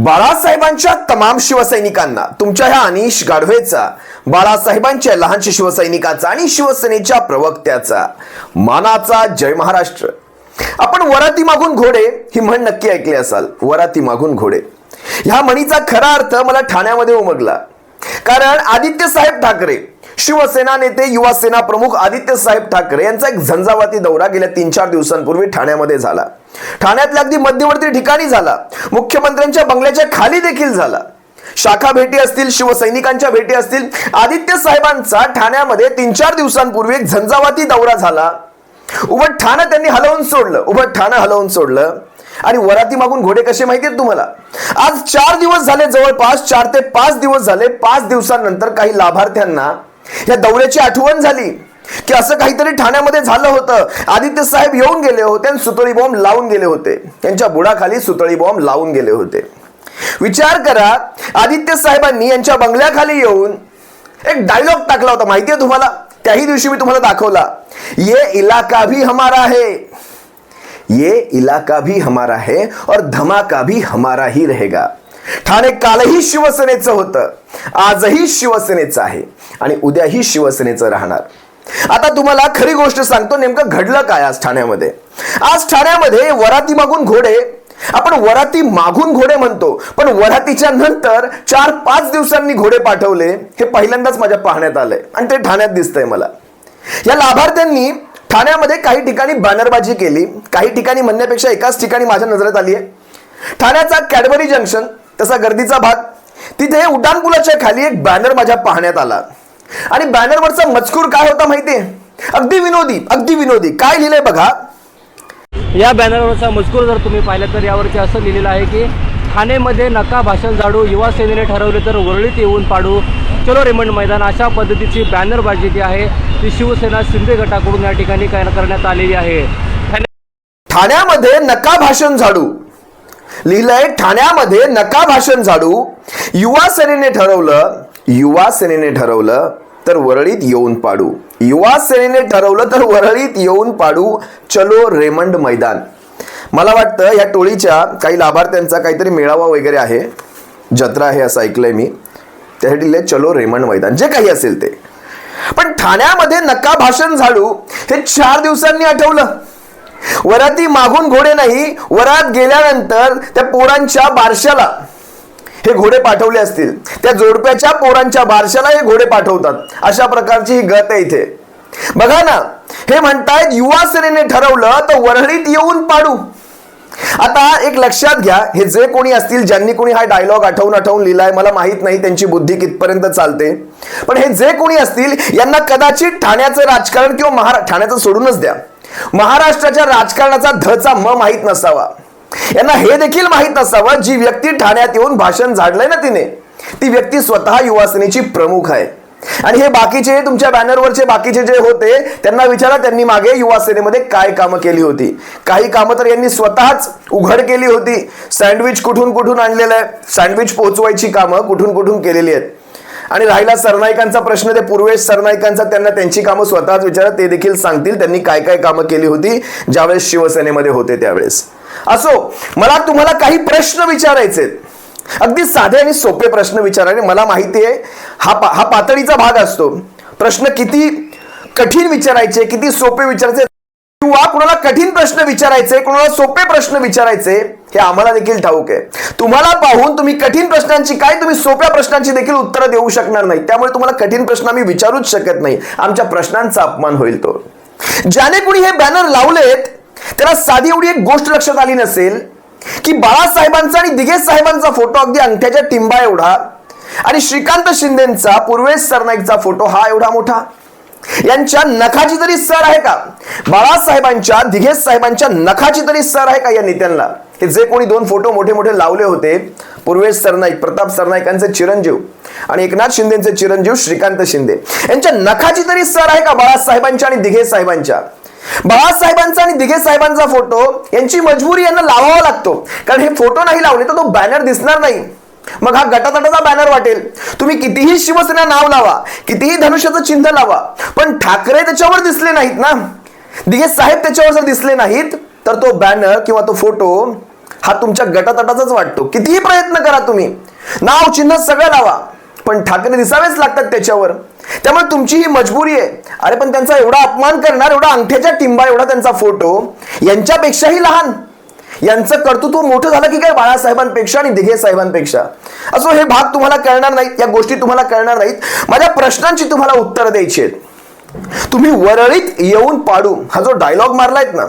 बाळासाहेबांच्या तमाम शिवसैनिकांना, तुमच्या ह्या अनिश गाढवेचा, बाळासाहेबांच्या लहानशा शिवसैनिकाचा आणि शिवसेनेच्या प्रवक्त्याचा मानाचा जय महाराष्ट्र. आपण वराती मागून घोडे ही म्हण नक्की ऐकली असाल. वराती मागून घोडे ह्या म्हणीचा खरा अर्थ मला ठाण्यामध्ये उमगला. कारण आदित्य साहेब ठाकरे, शिवसेना नेते, युवा सेना प्रमुख आदित्य साहेब ठाकरे यांचा एक झंझावाती दौरा गेल्या 3-4 दिवसांपूर्वी ठाण्यामध्ये झाला. ठाण्यातल्या अगदी मध्यवर्ती ठिकाणी झाला. मुख्यमंत्र्यांच्या बंगल्याच्या खाली देखील झाला. शाखा भेटी असतील, शिवसैनिकांच्या भेटी असतील. आदित्य साहेबांचा ठाण्यामध्ये 3-4 दिवसांपूर्वी एक झंझावाती दौरा झाला. उभं ठाणं त्यांनी हलवून सोडलं. आणि वराती मागून घोडे कसे माहिती आहेत तुम्हाला? आज 4 दिवस झाले, जवळपास 4 ते 5 दिवस झाले. 5 दिवसांनंतर काही लाभार्थ्यांना या दौऱ्याची आठवण झाली की असं काहीतरी ठाण्यामध्ये झालं होतं. आदित्य साहेब येऊन गेले होते आणि सुतळी बॉम्ब लावून गेले होते. त्यांच्या बुडाखाली सुतळी बॉम्ब लावून गेले होते. विचार करा, आदित्य साहेबांनी यांच्या बंगल्याखाली येऊन एक डायलॉग टाकला होता, माहितीये तुम्हाला? त्याही दिवशी मी तुम्हाला दाखवला. ये इलाका भी हमारा है, ये इलाका भी हमारा है और धमाका भी हमारा ही रहेगा. ठाणे कालही शिवसेनेचं होतं, आजही शिवसेनेचं आहे आणि उद्याही शिवसेनेचं राहणार. आता तुम्हाला खरी गोष्ट सांगतो, नेमकं घडलं काय आज ठाण्यामध्ये. आज ठाण्यामध्ये वराती मागून घोडे, आपण वराती मागून घोडे म्हणतो, पण वरातीच्या नंतर 4-5 दिवसांनी घोडे पाठवले हे पहिल्यांदाच माझ्या पाहण्यात आलंय आणि ते ठाण्यात दिसतंय मला. या लाभार्थ्यांनी ठाण्यामध्ये काही ठिकाणी बॅनरबाजी केली, काही ठिकाणी म्हणण्यापेक्षा एकाच ठिकाणी माझ्या नजरेत आली आहे. ठाण्याचा कॅडबरी जंक्शन, तसा गर्दीचा भाग, तिथे उड्डाणपुलाच्या खाली एक बॅनर माझ्या पाहण्यात आला. आणि बॅनरवरचा मजकूर काय होता माहितीये? अगदी विनोदी. काय लिहिलंय बघा. या बॅनरवरचा मजकूर जर तुम्ही पाहिलं तर यावरती असं लिहिलेलं आहे की ठाणेमध्ये नका भाषण झाडू, युवा सेनेने ठरवले तर वरळीत येऊन पाडू, चलो रेमंड मैदान, अशा पद्धतीची बॅनरबाजी जी आहे ती शिवसेना शिंदे गटाकडून या ठिकाणी करण्यात आलेली आहे. ठाण्यामध्ये नका भाषण झाडू लिहिलंय. ठाण्यामध्ये नका भाषण झाडू, युवा सेनेने ठरवलं तर वरळीत येऊन पाडू, युवा सेनेने ठरवलं तर वरळीत येऊन पाडू, चलो रेमंड मैदान. मला वाटतं या टोळीच्या काही लाभार्थ्यांचा काहीतरी मेळावा वगैरे आहे, जत्रा आहे असं ऐकलंय मी. त्यासाठी लिहिले चलो रेमंड मैदान, जे काही असेल ते. पण ठाण्यामध्ये नका भाषण झाडू हे 4 दिवसांनी आठवलं. वराती मागून घोडे नाही, वरात गेल्यानंतर त्या पोरांच्या बारशाला हे घोडे पाठवले असतील. त्या जोडप्याच्या पोरांच्या बारशाला हे घोडे पाठवतात. अशा प्रकारची ही गत आहे इथे. बघा ना, हे म्हणतायत युवा सेनेने ठरवलं तर वरळीत येऊन पाडू. आता एक लक्षात घ्या, हे जे कोणी असतील, ज्यांनी कोणी हा डायलॉग आठवून लिहिलाय, मला माहित नाही त्यांची बुद्धी कितपर्यंत चालते. पण हे जे कोणी असतील, यांना कदाचित ठाण्याचं राजकारण किंवा ठाण्याचं सोडूनच द्या, महाराष्ट्राच्या राजकारणाचा धचा म माहीत नसावा. यांना हे देखील माहीत नसावं, जी व्यक्ती ठाण्यात येऊन भाषण झाडलंय ना तिने, ती व्यक्ती स्वतः युवा सेनेची प्रमुख आहे. आणि हे बाकीचे, तुमच्या बॅनरवरचे बाकीचे जे होते, त्यांना विचारा त्यांनी मागे युवा सेनेमध्ये काय कामं केली होती. काही कामं तर यांनी स्वतःच उघड केली होती. सँडविच कुठून आणलेलं आहे, सँडविच पोहोचवायची कामं कुठून केलेली आहेत. आणि राहिला सरनाईकांचा प्रश्न, ते पूर्वेश सरनाईकांचा, त्यांना त्यांची कामं स्वतःच विचारा, ते देखील सांगतील त्यांनी काय कामं केली होती ज्यावेळेस शिवसेनेमध्ये होते त्यावेळेस. असो, मला तुम्हाला काही प्रश्न विचारायचे, अगदी साधे आणि सोपे प्रश्न विचारायचे. मला माहिती आहे हा पातळीचा भाग असतो. प्रश्न किती कठीण विचारायचे, किती सोपे विचारायचे, किंवा कुणाला कठीण प्रश्न विचारायचे, कुणाला सोपे प्रश्न विचारायचे, हे आम्हाला देखील ठाऊक आहे. तुम्हाला पाहून तुम्ही कठीण प्रश्नांची काय, तुम्ही सोप्या प्रश्नांची देखील उत्तरं देऊ शकणार नाही. त्यामुळे तुम्हाला कठीण प्रश्न आम्ही विचारूच शकत नाही. आमच्या प्रश्नांचा अपमान होईल तो. ज्याने कुणी हे बॅनर लावलेत त्याला साधी एवढी एक गोष्ट लक्षात आली नसेल की बाळासाहेबांचा आणि दिघे साहेबांचा फोटो अगदी अंगठ्याच्या टिंबा एवढा आणि श्रीकांत शिंदेचा, पूर्वेश सरनाईकचा फोटो हा एवढा मोठा. यांच्या नखाची तरी सर आहे का? बाळासाहेबांच्या, दिघे साहेबांच्या नखाची तरी सर आहे का या नेत्यांना? हे जे कोणी 2 फोटो मोठे लावले होते, पूर्वेश सरनाईक, प्रताप सरनाईकांचे चिरंजीव आणि एकनाथ शिंदेचे चिरंजीव श्रीकांत शिंदे, यांच्या नखाची तरी सर आहे का बाळासाहेबांच्या आणि दिघे साहेबांच्या? बाळासाहेबांचा आणि दिघे साहेबांचा फोटो यांची मजबुरी यांना लावावा लागतो, कारण हे फोटो नाही लावले तर तो बॅनर दिसणार नाही. मग हा गटातटाचा बॅनर वाटेल. तुम्ही कितीही शिवसेना नाव लावा, कितीही धनुष्याचं चिन्ह लावा, पण ठाकरे त्याच्यावर दिसले नाहीत ना, दिघे साहेब त्याच्यावर जर दिसले नाहीत तर तो बॅनर किंवा तो फोटो हा तुमच्या गटातटाचाच वाटतो. कितीही प्रयत्न करा तुम्ही, नाव चिन्ह सगळं लावा, पण ठाकरे दिसावेच लागतात त्याच्यावर. त्यामुळे तुमची ही मजबुरी आहे. अरे पण त्यांचा एवढा अपमान करणार, एवढा अंगठ्याच्या टिंबा एवढा त्यांचा फोटो, यांच्यापेक्षाही लहान, यांचं कर्तृत्व मोठं झालं की काय बाळासाहेबांपेक्षा आणि दिघे साहेबांपेक्षा. असो, हे भाग तुम्हाला कळणार नाहीत, या गोष्टी तुम्हाला कळणार नाहीत. माझ्या प्रश्नांची तुम्हाला उत्तर द्यायची आहेत. तुम्ही वरळीत येऊन पाडू हा जो डायलॉग मारलायत ना,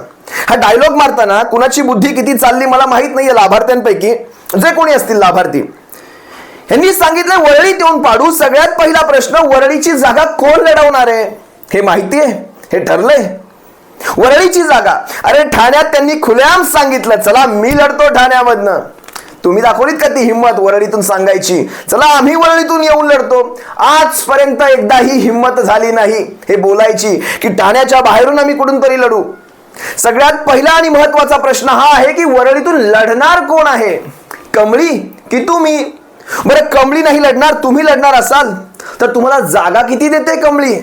हा डायलॉग मारताना कुणाची बुद्धी किती चालली मला माहित नाहीये. लाभार्थ्यांपैकी जे कोणी असतील लाभार्थी, यांनी सांगितलं वरळीत येऊन पाडू. सगळ्यात पहिला प्रश्न, वरळीची जागा कोण लढवणार आहे हे माहितीये, हे ठरलंय. वरळीची जागा, अरे ठाण्यात त्यांनी खुलेआम सांगितलं, चला मी लढतो ठाण्यामधनं. तुम्ही दाखवलीत का ती हिंमत वरळीतून सांगायची, चला आम्ही वरळीतून येऊन लढतो. आजपर्यंत एकदाही हिंमत झाली नाही हे बोलायची की ठाण्याच्या बाहेरून आम्ही कुठून तरी लढू. सगळ्यात पहिला आणि महत्वाचा प्रश्न हा आहे की वरळीतून लढणार कोण आहे, कमळी की तुम्ही? बरं, कमळी नाही लढणार, तुम्ही लढणार असाल तर तुम्हाला जागा किती देते कमळी?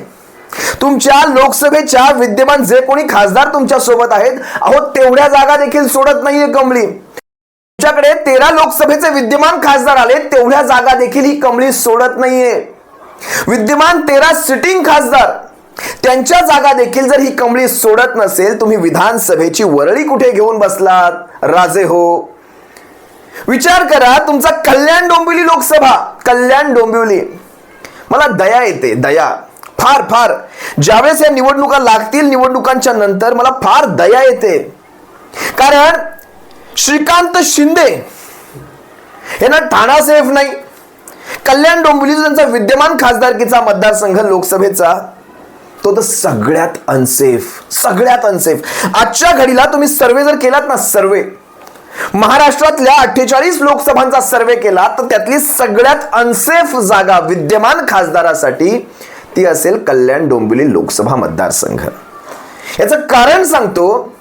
तुमच्या लोकसभेच्या विद्यमान जे कोणी खासदार तुमच्या सोबत आहेत, अहो तेवढ्या जागा देखील सोडत नाहीये कमळी. तुमच्याकडे 13 लोकसभेचे विद्यमान खासदार आले, तेवढ्या जागा देखील ही कमळी सोडत नाहीये. विद्यमान 13 सिटिंग खासदार, त्यांच्या जागा देखील जर ही कमळी सोडत नसेल, तुम्ही विधानसभेची वरळी कुठे घेऊन बसलात राजे हो? विचार करा, तुमचा कल्याण डोंबिवली लोकसभा, कल्याण डोंबिवली, मला दया येते, दया फार फार. ज्यावेळेस या निवडणुका लागतील, निवडणुकांच्या नंतर मला फार दया येते. कारण श्रीकांत शिंदे यांना ठाणा सेफ नाही, कल्याण डोंबिवलीचा त्यांचा विद्यमान खासदारकीचा मतदारसंघ लोकसभेचा, तो तर सगळ्यात अनसेफ, सगळ्यात अनसेफ. आजच्या घडीला तुम्ही सर्वे जर केलात ना, सर्वे महाराष्ट्रातल्या 48 लोकसभांचा सर्वे केला तर त्यातली सगळ्यात अनसेफ जागा विद्यमान खासदारासाठी ती असेल कल्याण डोंबिवली लोकसभा मतदारसंघ. याचं कारण सांगतो,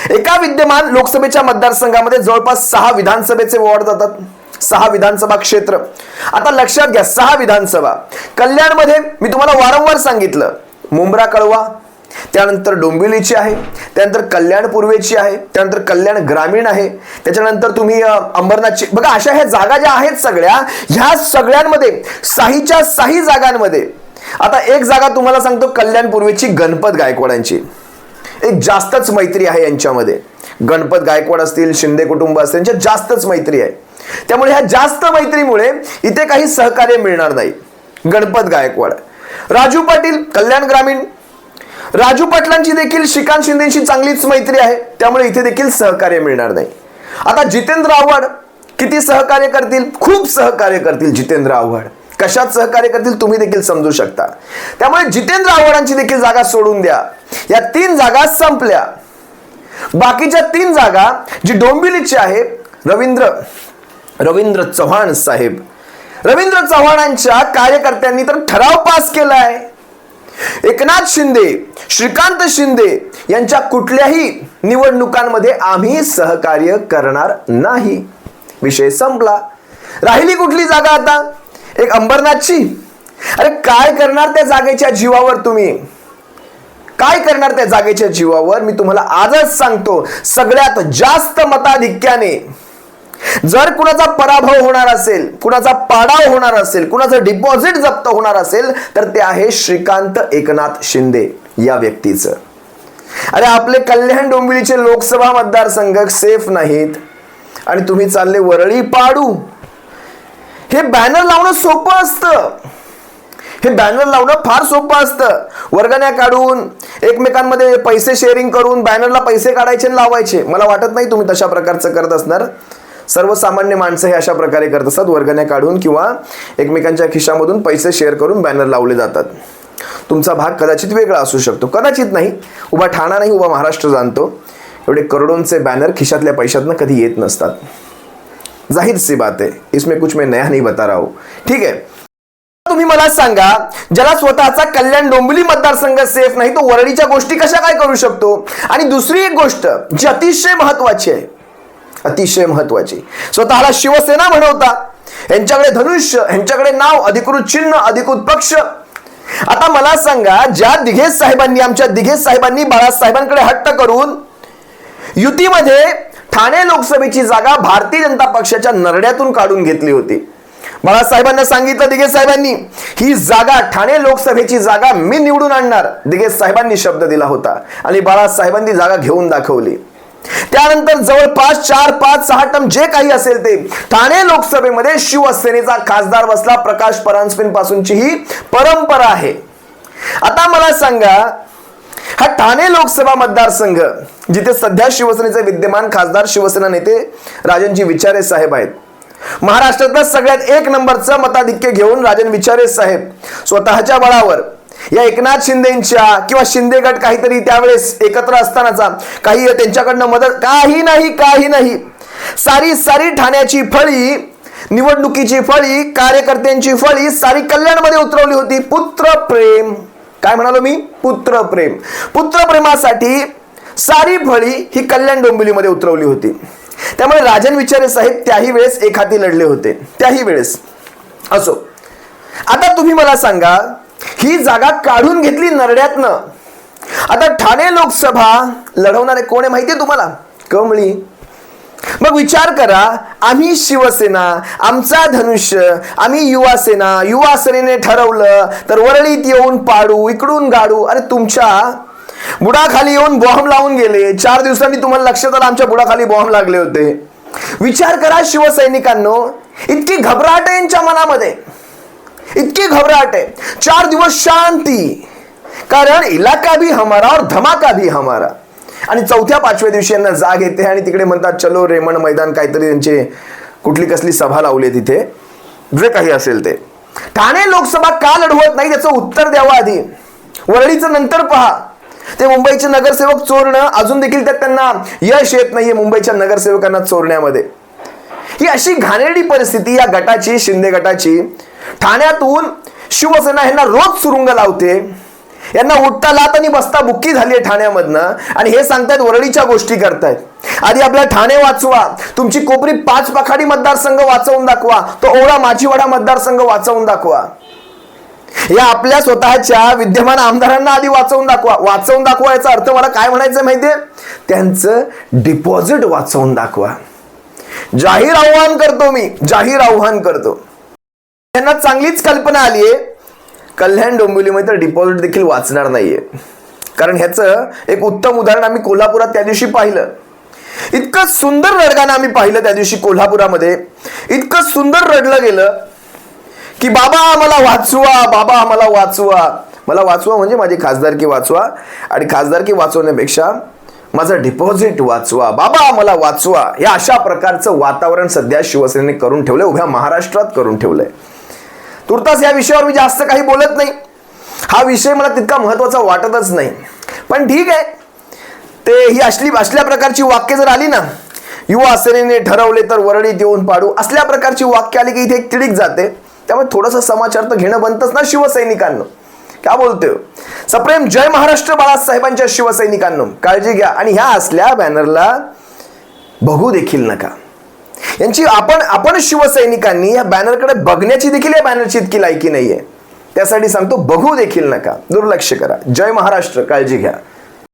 एका विद्यमान लोकसभेच्या मतदारसंघामध्ये जवळपास 6 विधानसभेचे वॉर्ड जातात, 6 विधानसभा क्षेत्र. आता लक्षात घ्या, 6 विधानसभा. कल्याणमध्ये मी तुम्हाला वारंवार सांगितलं, मुंब्रा कळवा, त्यानंतर डोंबिवलीची आहे, त्यानंतर कल्याण पूर्वेची आहे, त्यानंतर कल्याण ग्रामीण आहे, त्याच्यानंतर तुम्ही अंबरनाथची. बघा, अशा ह्या जागा ज्या आहेत सगळ्या, ह्या सगळ्यांमध्ये 6च्या 6 जागांमध्ये आता एक जागा तुम्हाला सांगतो, कल्याण पूर्वेची गणपत गायकवाडांची. एक जास्तच मैत्री आहे यांच्यामध्ये. गणपत गायकवाड असतील, शिंदे कुटुंब असतील, यांच्यात जास्तच मैत्री आहे. त्यामुळे ह्या जास्त मैत्रीमुळे इथे काही सहकार्य मिळणार नाही. गणपत गायकवाड, राजू पाटील कल्याण ग्रामीण, राजू पाटलांची देखील श्रीकांत शिंदेशी चांगलीच मैत्री आहे, त्यामुळे इथे देखील सहकार्य मिळणार नाही. आता जितेंद्र आव्हाड किती सहकार्य करतील? खूप सहकार्य करतील जितेंद्र आव्हाड. कशात सहकार्य करतील तुम्ही देखील समजू शकता. त्यामुळे जितेंद्र आव्हाडांची देखील जागा सोडून द्या. या 3 जागा संपल्या. बाकीच्या 3 जागा जी डोंबिवलीची आहे, रवींद्र चव्हाण साहेब, रवींद्र चव्हाणांच्या कार्यकर्त्यांनी तर ठराव पास केलाय, एकनाथ शिंदे, श्रीकांत शिंदे यांच्या कुठल्याही निवडणुकांमध्ये आम्ही सहकार्य करणार नाही. विषय संपला. राहिली कुठली जागा आता? एक अंबरनाथची. अरे काय करणार त्या जागेच्या जीवावर? तुम्ही काय करणार त्या जागेच्या जीवावर? मी तुम्हाला आजच सांगतो, सगळ्यात जास्त मताधिक्याने जर कुणाचा पराभव होणार असेल, कुणाचा पाडाव होणार असेल, कुणाचं डिपॉझिट जप्त होणार असेल तर ते आहे श्रीकांत एकनाथ शिंदे या व्यक्तीचं. अरे आपले कल्याण डोंबिवलीचे लोकसभा मतदारसंघ सेफ नाहीत आणि तुम्ही चालले वरळी पाडू. हे बॅनर लावणं सोपं असतं, हे बॅनर लावणं फार सोपं असतं. वर्गण्या काढून एकमेकांमध्ये पैसे शेअरिंग करून बॅनरला पैसे काढायचे आणि लावायचे. मला वाटत नाही तुम्ही तशा प्रकारचं करत असणार. सर्वसामान्य माणसं हे अशा प्रकारे करत असतात, वर्गण्या काढून किंवा एकमेकांच्या खिशामधून पैसे शेअर करून बॅनर लावले जातात. तुमचा भाग कदाचित वेगळा असू शकतो, कदाचित नाही. उभा ठाणा नाही, उभा महाराष्ट्र जाणतो. एवढे करोडोंचे बॅनर खिशातल्या पैशातनं कधी येत नसतात. जाहीर सी बात है, इसमें कुछ मैं नया नहीं बता रहा हूं. ठीक है, तुम्ही मला सांगा, ज्याला स्वतःचा कल्याण डोंबिवली मतदारसंघ सेफ नाही तो वरळीच्या गोष्टी कशा काय करू शकतो? आणि दुसरी एक गोष्ट जी अतिशय महत्वाची आहे, अतिशय महत्वाची, स्वतःला शिवसेना म्हणवता, यांच्याकडे धनुष्य, यांच्याकडे नाव, अधिकृत चिन्ह, अधिकृत पक्ष. आता मला सांगा, ज्या दिघे साहेबांनी, आमच्या दिघे साहेबांनी बाळासाहेबांकडे हट्ट करून युतीमध्ये ठाणे लोकसभेची जागा भारतीय जनता पक्षाच्या नरड्यातून काढून घेतली होती. बाळासाहेबांना सांगितलं दिघे साहेबांनी, ही जागा ठाणे लोकसभेची जागा मी निवडून आणणार. दिघे साहेबांनी शब्द दिला होता आणि बाळासाहेबांनी जागा घेऊन दाखवली. त्यानंतर जवळपास 4, 5, 6 टर्म जे काही असेल ते ठाणे लोकसभेमध्ये शिवसेनेचा खासदार बसला. प्रकाश परांजपे पासूनची ही परंपरा आहे. आता मला सांगा, हा ठाणे लोकसभा मतदारसंघ जिथे सध्या शिवसेनेचे विद्यमान खासदार शिवसेना नेते राजनजी विचारे साहेब आहेत, महाराष्ट्रातल्या सगळ्यात 1 नंबरचं मताधिक्य घेऊन राजन विचारे साहेब स्वतःच्या बळावर या एकनाथ शिंदेच्या किंवा शिंदे गट काहीतरी त्यावेळेस एकत्र असतानाचा काही त्यांच्याकडनं मदत काही नाही सारी ठाण्याची फळी, निवडणुकीची फळी, कार्यकर्त्यांची फळी सारी कल्याणमध्ये उतरवली होती. पुत्रप्रेम, काय म्हणालो मी, पुत्रप्रेम, पुत्रप्रेमासाठी सारी फळी ही कल्याण डोंबिवलीमध्ये उतरवली होती. त्यामुळे राजन विचारे साहेब त्याही वेळेस एक हाती लढले होते, त्याही वेळेस. असो, आता तुम्ही मला सांगा, ही जागा काढून घेतली नरड्यातनं. आता ठाणे लोकसभा लढवणारे कोण आहे माहितीये तुम्हाला? कमळी. मग विचार करा, आम्ही शिवसेना, आमचा धनुष्य, आम्ही युवा सेना, युवा सेनेने ठरवलं तर वरळीत येऊन पाडू, इकडून गाडू. अरे तुमच्या बुडाखाली येऊन बॉम्ब लावून गेले. 4 दिवसांनी तुम्हाला लक्षात आलं आमच्या बुडाखाली बॉम्ब लागले होते. विचार करा शिवसैनिकांनो, इतकी घबराट आहे यांच्या मनामध्ये, इतकी घबराट आहे. 4 दिवस शांती, कारण इलाका भी हमारा और धमाका भी हमारा. आणि 4थ्या 5व्या दिवशी यांना जाग येते आणि तिकडे म्हणतात चलो रेमंड मैदान, काहीतरी त्यांचे कुठली कसली सभा लावली तिथे, जे काही असेल ते. ठाणे लोकसभा का लढवत नाही त्याचं उत्तर द्यावं आधी. वरळीचं नंतर पहा. ते मुंबईचे नगरसेवक चोरणं, अजून देखील त्यात त्यांना यश येत नाहीये मुंबईच्या नगरसेवकांना चोरण्यामध्ये. ही अशी घाणेरडी परिस्थिती या गटाची, शिंदे गटाची. ठाण्यातून शिवसेना यांना रोज सुरुंग लावते, यांना उठता लात आणि बसता बुक्की झाली आहे ठाण्यामधनं, आणि हे सांगतायत वरळीच्या गोष्टी करतायत. आधी आपल्या ठाणे वाचवा, तुमची कोपरी 5 पखाडी मतदारसंघ वाचवून दाखवा, तो ओळा माचीवाडा मतदारसंघ वाचवून दाखवा. या आपल्या स्वतःच्या विद्यमान आमदारांना आधी वाचवून दाखवा. वाचवून दाखवा याचा अर्थ मला काय म्हणायचं माहितीये? त्यांचं डिपॉझिट वाचवून दाखवा. जाहीर आव्हान करतो मी, जाहीर आव्हान करतो. त्यांना चांगलीच कल्पना आलीये, कल्याण डोंबिवलीमध्ये तर डिपॉझिट देखील वाचणार नाहीये. कारण ह्याचं एक उत्तम उदाहरण आम्ही कोल्हापुरात त्या दिवशी पाहिलं. इतकं सुंदर रडगाणं आम्ही पाहिलं त्या दिवशी कोल्हापुरामध्ये. इतकं सुंदर रडलं गेलं की बाबा आम्हाला वाचवा, बाबा आम्हाला वाचवा. मला वाचवा म्हणजे माझी खासदारकी वाचवा, आणि खासदारकी वाचवण्यापेक्षा माझं डिपॉझिट वाचवा, बाबा आम्हाला वाचवा. या अशा प्रकारचं वातावरण सध्या शिवसेनेने करून ठेवलंय, उभ्या महाराष्ट्रात करून ठेवलंय. तुर्तास या विषयावर मी जास्त काही बोलत नाही. हा विषय मला तितका महत्वाचा वाटतच नाही. पण ठीक आहे, ते ही असल्या प्रकारची वाक्य जर आली ना, युवा सेनेने ठरवले तर वरळीत येऊन पाडू, असल्या प्रकारची वाक्य आली की इथे एक तिडीक जाते. त्यामुळे थोडंसं समाचार तर घेणं बनतच ना शिवसैनिकांनो. काय बोलतोय सप्रेम जय महाराष्ट्र बाळासाहेबांच्या शिवसैनिकांनो, काळजी घ्या. आणि ह्या असल्या बॅनरला बघू देखील नका. यांची आपण शिवसैनिकांनी या बॅनरकडे बघण्याची देखील या बॅनरची इतकी लायकी नाहीये. त्यासाठी सांगतो, बघू देखील नका, दुर्लक्ष करा. जय महाराष्ट्र, काळजी घ्या.